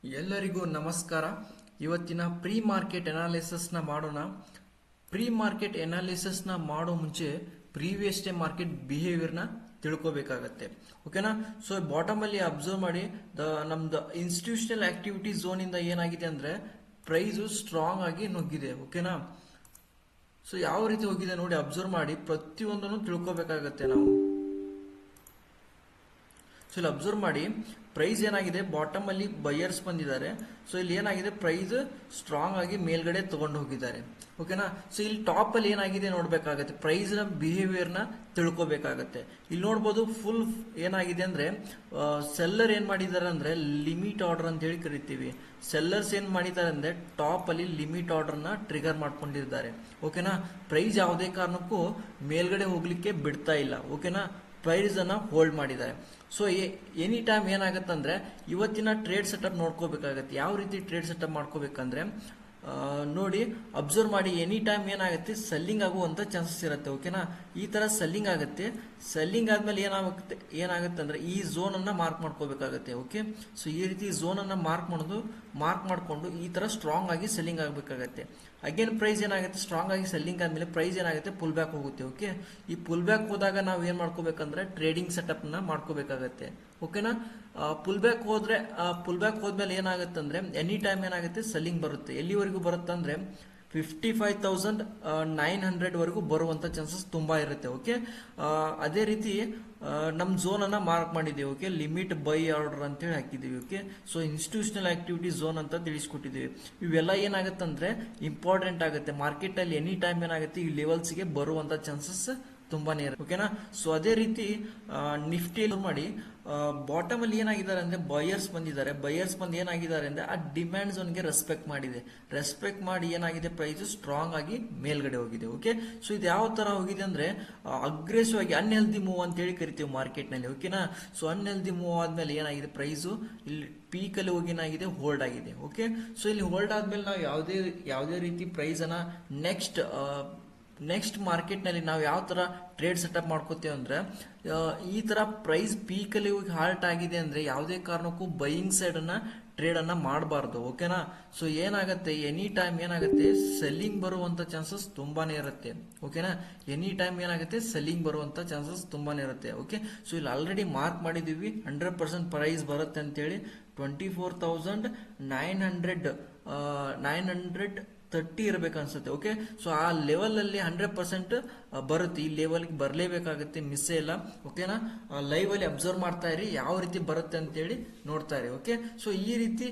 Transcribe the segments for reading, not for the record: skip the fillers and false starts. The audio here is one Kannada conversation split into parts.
ಎಲ್ಲರಿಗೂ ನಮಸ್ಕಾರ. ಇವತ್ತಿನ ಪ್ರೀ ಮಾರ್ಕೆಟ್ ಅನಾಲಿಸಿಸ್ನ ಮಾಡೋಣ. ಪ್ರೀ ಮಾರ್ಕೆಟ್ ಅನಾಲಿಸಿಸ್ನ ಮಾಡೋ ಮುಂಚೆ ಪ್ರೀವಿಯಸ್ ಡೇ ಮಾರ್ಕೆಟ್ ಬಿಹೇವಿಯರ್ನ ತಿಳ್ಕೊಬೇಕಾಗತ್ತೆ. ಓಕೆನಾ? ಸೊ ಬಾಟಮ್ ಅಲ್ಲಿ ಅಬ್ಸರ್ವ್ ಮಾಡಿ, ನಮ್ದು ಇನ್ಸ್ಟಿಟ್ಯೂಷನಲ್ ಆಕ್ಟಿವಿಟಿ ಝೋನ್ ಇಂದ ಏನಾಗಿದೆ ಅಂದ್ರೆ ಪ್ರೈಸ್ ಸ್ಟ್ರಾಂಗ್ ಆಗಿ ನುಗ್ಗಿದೆ. ಓಕೆನಾ? ಸೊ ಯಾವ ರೀತಿ ಹೋಗಿದೆ ನೋಡಿ, ಅಬ್ಸರ್ವ್ ಮಾಡಿ, ಪ್ರತಿಯೊಂದನ್ನು ತಿಳ್ಕೊಬೇಕಾಗತ್ತೆ ನಾವು. ಸೊ ಇಲ್ಲಿ ಅಬ್ಸರ್ವ್ ಮಾಡಿ, ಪ್ರೈಸ್ ಏನಾಗಿದೆ, ಬಾಟಮ್ ಅಲ್ಲಿ ಬೈಯರ್ಸ್ ಬಂದಿದ್ದಾರೆ. ಸೊ ಇಲ್ಲಿ ಏನಾಗಿದೆ, ಪ್ರೈಸ್ ಸ್ಟ್ರಾಂಗ್ ಆಗಿ ಮೇಲ್ಗಡೆ ತಗೊಂಡು ಹೋಗಿದ್ದಾರೆ. ಓಕೆನಾ? ಸೊ ಇಲ್ಲಿ ಟಾಪ್ ಅಲ್ಲಿ ಏನಾಗಿದೆ ನೋಡ್ಬೇಕಾಗತ್ತೆ, ಪ್ರೈಸ್ ನ ಬಿಹೇವಿಯರ್ ನ ತಿಳ್ಕೊಬೇಕಾಗತ್ತೆ. ಇಲ್ಲಿ ನೋಡ್ಬೋದು, ಫುಲ್ ಏನಾಗಿದೆ ಅಂದ್ರೆ ಸೆಲ್ಲರ್ ಏನ್ ಮಾಡಿದ್ದಾರೆ ಅಂದ್ರೆ ಲಿಮಿಟ್ ಆರ್ಡರ್ ಅಂತ ಹೇಳಿ ಕರಿತೀವಿ. ಸೆಲ್ಲರ್ಸ್ ಏನ್ ಮಾಡಿದ್ದಾರೆ ಅಂದ್ರೆ ಟಾಪ್ ಅಲ್ಲಿ ಲಿಮಿಟ್ ಆರ್ಡರ್ ನ ಟ್ರಿಗರ್ ಮಾಡ್ಕೊಂಡಿದ್ದಾರೆ. ಓಕೆನಾ? ಪ್ರೈಸ್ ಯಾವುದೇ ಕಾರಣಕ್ಕೂ ಮೇಲ್ಗಡೆ ಹೋಗ್ಲಿಕ್ಕೆ ಬಿಡ್ತಾ ಇಲ್ಲ. ಓಕೆನಾ? ಪ್ರೈಸ್ ಅನ್ನ ಹೋಲ್ಡ್ ಮಾಡಿದ್ದಾರೆ. ಸೊ ಎನಿ ಟೈಮ್ ಏನಾಗತ್ತಂದ್ರೆ ಇವತ್ತಿನ ಟ್ರೇಡ್ ಸೆಟಪ್ ನೋಡ್ಕೋಬೇಕಾಗತ್ತೆ. ಯಾವ ರೀತಿ ಟ್ರೇಡ್ ಸೆಟಪ್ ಮಾಡ್ಕೋಬೇಕಂದ್ರೆ ನೋಡಿ, ಅಬ್ಸರ್ವ್ ಮಾಡಿ, ಎನಿ ಟೈಮ್ ಏನಾಗುತ್ತೆ, ಸೆಲ್ಲಿಂಗ್ ಆಗುವಂತ ಚಾನ್ಸಸ್ ಇರುತ್ತೆ. ಓಕೆನಾ? ಈ ತರ ಸೆಲ್ಲಿಂಗ್ ಆಗುತ್ತೆ. ಸೆಲ್ಲಿಂಗ್ ಆದ್ಮೇಲೆ ಏನಾಗುತ್ತೆ ಅಂದ್ರೆ ಈ ಝೋನ್ ಅನ್ನ ಮಾರ್ಕ್ ಮಾಡ್ಕೋಬೇಕಾಗತ್ತೆ. ಓಕೆ? ಸೊ ಈ ರೀತಿ ಝೋನ್ ಅನ್ನ ಮಾರ್ಕ್ ಮಾಡ್ಕೊಂಡು ಈ ತರ ಸ್ಟ್ರಾಂಗ್ ಆಗಿ ಸೆಲ್ಲಿಂಗ್ ಆಗಬೇಕಾಗತ್ತೆ. ಅಗೇನ್ ಪ್ರೈಸ್ ಏನಾಗುತ್ತೆ, ಸ್ಟ್ರಾಂಗ್ ಆಗಿ ಸೆಲ್ಲಿಂಗ್ ಆದ್ಮೇಲೆ ಪ್ರೈಸ್ ಏನಾಗುತ್ತೆ, ಪುಲ್ ಬ್ಯಾಕ್ ಹೋಗುತ್ತೆ. ಓಕೆ? ಈ ಪುಲ್ ಬ್ಯಾಕ್ ಹೋದಾಗ ನಾವು ಏನ್ ಮಾಡ್ಕೋಬೇಕಂದ್ರೆ ಟ್ರೇಡಿಂಗ್ ಸೆಟಪ್ ನ ಮಾಡ್ಕೋಬೇಕಾಗತ್ತೆ. ಓಕೆನಾ? ಪುಲ್ ಬ್ಯಾಕ್ ಹೋದ್ಮೇಲೆ ಏನಾಗುತ್ತೆ ಅಂದ್ರೆ ಎನಿ ಟೈಮ್ ಏನಾಗುತ್ತೆ, ಸೆಲ್ಲಿಂಗ್ ಬರುತ್ತೆ. ಎಲ್ಲಿವರೆಗೂ ಬರುತ್ತೆ ಅಂದ್ರೆ 55,900 ವರೆಗೂ ಬರುವಂತ ಚಾನ್ಸಸ್ ತುಂಬಾ ಇರುತ್ತೆ. ಓಕೆ? ಅದೇ ರೀತಿ ನಮ್ ಝೋನ್ ಅನ್ನ ಮಾರ್ಕ್ ಮಾಡಿದೀವಿ. ಓಕೆ? ಲಿಮಿಟ್ ಬೈ ಆರ್ಡರ್ ಅಂತ ಹೇಳಿ ಹಾಕಿದೀವಿ. Okay? So institutional activity zone ಅಂತ ತಿಳಿಸ್ಕೊಟ್ಟಿದೀವಿ. ಇವೆಲ್ಲ ಏನಾಗುತ್ತೆ ಅಂದ್ರೆ ಇಂಪಾರ್ಟೆಂಟ್ ಆಗುತ್ತೆ. ಮಾರ್ಕೆಟ್ ಅಲ್ಲಿ ಎನಿ ಟೈಮ್ ಏನಾಗುತ್ತೆ, ಈ ಲೆವೆಲ್ಸ್ ಗೆ ಬರುವಂತ ಚಾನ್ಸಸ್ ತುಂಬಾನೇ ಇರುತ್ತೆ. ಓಕೆನಾ? ಸೊ ಅದೇ ರೀತಿ ನಿಫ್ಟಿ ಮಾಡಿ, ಬಾಟಮ್ ಅಲ್ಲಿ ಏನಾಗಿದ್ದಾರೆ ಅಂದ್ರೆ ಬಯರ್ಸ್ ಬಂದಿದ್ದಾರೆ. ಬಯರ್ಸ್ ಬಂದು ಏನಾಗಿದ್ದಾರೆ ಅಂದ್ರೆ ಆ ಡಿಮ್ಯಾಂಡ್ ಝೋನ್ ಗೆ ರೆಸ್ಪೆಕ್ಟ್ ಮಾಡಿ ಏನಾಗಿದೆ, ಪ್ರೈಸ್ ಸ್ಟ್ರಾಂಗ್ ಆಗಿ ಮೇಲ್ಗಡೆ ಹೋಗಿದೆ. ಓಕೆ? ಸೊ ಇದು ಯಾವ ತರ ಹೋಗಿದೆ ಅಂದ್ರೆ ಅಗ್ರೆಸಿವ್ ಆಗಿ ಅನ್ಹೆಲ್ದಿ ಮೂವ್ ಅಂತ ಹೇಳಿ ಕರಿತೀವಿ ಮಾರ್ಕೆಟ್ ನಲ್ಲಿ. ಓಕೆನಾ? ಸೊ ಅನ್ಹೆಲ್ದಿ ಮೂವ್ ಆದ್ಮೇಲೆ ಏನಾಗಿದೆ, ಪ್ರೈಸ್ ಇಲ್ಲಿ ಪೀಕ್ ಅಲ್ಲಿ ಹೋಗಿ ಏನಾಗಿದೆ, ಹೋಲ್ಡ್ ಆಗಿದೆ. ಓಕೆ? ಸೊ ಇಲ್ಲಿ ಹೋಲ್ಡ್ ಆದ್ಮೇಲೆ ನಾವು ಯಾವುದೇ ರೀತಿ ಪ್ರೈಸ್ ಅನ್ನ ನೆಕ್ಸ್ಟ್ ಮಾರ್ಕೆಟ್ ನಲ್ಲಿ ನಾವು ಯಾವ ತರ ಟ್ರೇಡ್ ಸೆಟಪ್ ಮಾಡ್ಕೋತೀವಿ ಅಂದ್ರೆ ಈ ತರ ಪ್ರೈಸ್ ಪೀಕ್ ಅಲ್ಲಿ ಹೋಗಿ ಹಾಲ್ಟ್ ಆಗಿದೆ ಅಂದ್ರೆ ಯಾವುದೇ ಕಾರಣಕ್ಕೂ ಬೈಯಿಂಗ್ ಸೈಡ್ ಅನ್ನ ಟ್ರೇಡ್ ಅನ್ನ ಮಾಡಬಾರ್ದು. ಓಕೆನಾ? ಸೊ ಏನಾಗುತ್ತೆ, ಎನಿ ಟೈಮ್ ಏನಾಗುತ್ತೆ, ಸೆಲ್ಲಿಂಗ್ ಬರುವಂತ ಚಾನ್ಸಸ್ ತುಂಬಾನೇ ಇರುತ್ತೆ. ಓಕೆನಾ? ಎನಿ ಟೈಮ್ ಏನಾಗುತ್ತೆ, ಸೆಲ್ಲಿಂಗ್ ಬರುವಂತ ಚಾನ್ಸಸ್ ತುಂಬಾನೇ ಇರುತ್ತೆ. ಓಕೆ? ಸೊ ಇಲ್ಲಿ ಆಲ್ರೆಡಿ ಮಾರ್ಕ್ ಮಾಡಿದೀವಿ 100% ಪ್ರೈಸ್ ಬರುತ್ತೆ ಅಂತೇಳಿ. 24,930 ಇರಬೇಕು ಅನ್ಸುತ್ತೆ. ಓಕೆ? ಸೊ ಆ ಲೆವೆಲ್ ಅಲ್ಲಿ 100% ಬರುತ್ತೆ. ಈ ಲೆವೆಲ್ ಬರಲೇಬೇಕಾಗುತ್ತೆ, ಮಿಸ್ ಇಲ್ಲ. ಓಕೆನಾ? ಲೈವ್ ಅಲ್ಲಿ ಅಬ್ಸರ್ವ್ ಮಾಡ್ತಾ ಇರಿ, ಯಾವ ರೀತಿ ಬರುತ್ತೆ ಅಂತ ಹೇಳಿ ನೋಡ್ತಾ ಇರಿ. ಓಕೆ? ಸೊ ಈ ರೀತಿ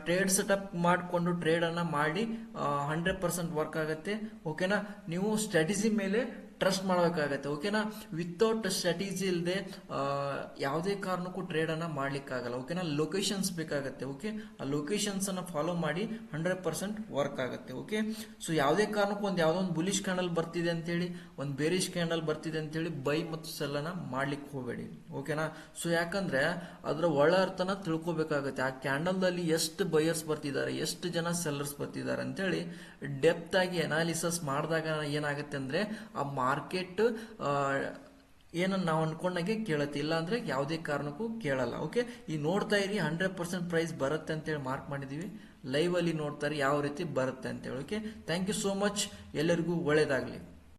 ಟ್ರೇಡ್ ಸೆಟಪ್ ಮಾಡಿಕೊಂಡು ಟ್ರೇಡ್ ಅನ್ನ ಮಾಡಿ 100% ವರ್ಕ್ ಆಗುತ್ತೆ. ಓಕೆನಾ? ನೀವು ಸ್ಟ್ರಾಟಜಿ ಮೇಲೆ ಟ್ರಸ್ಟ್ ಮಾಡಬೇಕಾಗತ್ತೆ. ಓಕೆನಾ? ವಿತೌಟ್ ಸ್ಟ್ರಾಟಜಿ ಇಲ್ಲದೆ ಯಾವುದೇ ಕಾರಣಕ್ಕೂ ಟ್ರೇಡ್ ಅನ್ನ ಮಾಡ್ಲಿಕ್ಕಾಗಲ್ಲ. ಓಕೆನಾ? ಲೊಕೇಶನ್ಸ್ ಬೇಕಾಗತ್ತೆ. ಓಕೆ? ಆ ಲೊಕೇಶನ್ಸ್ ಅನ್ನ ಫಾಲೋ ಮಾಡಿ 100% ವರ್ಕ್ ಆಗುತ್ತೆ. ಓಕೆ? ಸೊ ಯಾವುದೇ ಕಾರಣಕ್ಕೂ ಯಾವ್ದೋ ಒಂದು ಬುಲಿಶ್ ಕ್ಯಾಂಡಲ್ ಬರ್ತಿದೆ ಅಂತ ಹೇಳಿ, ಒಂದು ಬೇರಿಶ್ ಕ್ಯಾಂಡಲ್ ಬರ್ತಿದೆ ಅಂತ ಹೇಳಿ ಬೈ ಮತ್ತು ಸೆಲ್ ಅನ್ನ ಮಾಡ್ಲಿಕ್ಕೆ ಹೋಗಬೇಡಿ. ಓಕೆನಾ? ಸೊ ಯಾಕಂದ್ರೆ ಅದರ ಒಳ ಅರ್ಥನ ತಿಳ್ಕೊಬೇಕಾಗತ್ತೆ. ಆ ಕ್ಯಾಂಡಲ್ ದಲ್ಲಿ ಎಷ್ಟು ಬಯರ್ಸ್ ಬರ್ತಿದ್ದಾರೆ, ಎಷ್ಟು ಜನ ಸೆಲ್ಲರ್ಸ್ ಬರ್ತಿದ್ದಾರೆ ಅಂತ ಹೇಳಿ ಡೆಪ್ತ್ ಆಗಿ ಅನಾಲಿಸಿಸ್ ಮಾಡಿದಾಗ ಏನಾಗುತ್ತೆ ಅಂದ್ರೆ ಆ ಮಾರ್ಕೆಟ್ ಏನನ್ನ ನಾವು ಅನ್ಕೊಂಡಾಗೆ ಕೇಳತ್ತೆ, ಇಲ್ಲ ಅಂದ್ರೆ ಯಾವುದೇ ಕಾರಣಕ್ಕೂ ಕೇಳಲ್ಲ. ಓಕೆ? ಈ ನೋಡ್ತಾ ಇರಿ, 100% ಪ್ರೈಸ್ ಬರುತ್ತೆ ಅಂತ ಹೇಳಿ ಮಾರ್ಕ್ ಮಾಡಿದೀವಿ. ಲೈವ್ ಅಲ್ಲಿ ನೋಡ್ತಾರೆ ಯಾವ ರೀತಿ ಬರುತ್ತೆ ಅಂತ ಹೇಳಿ. Okay? Thank you so much. ಎಲ್ಲರಿಗೂ ಒಳ್ಳೇದಾಗ್ಲಿ.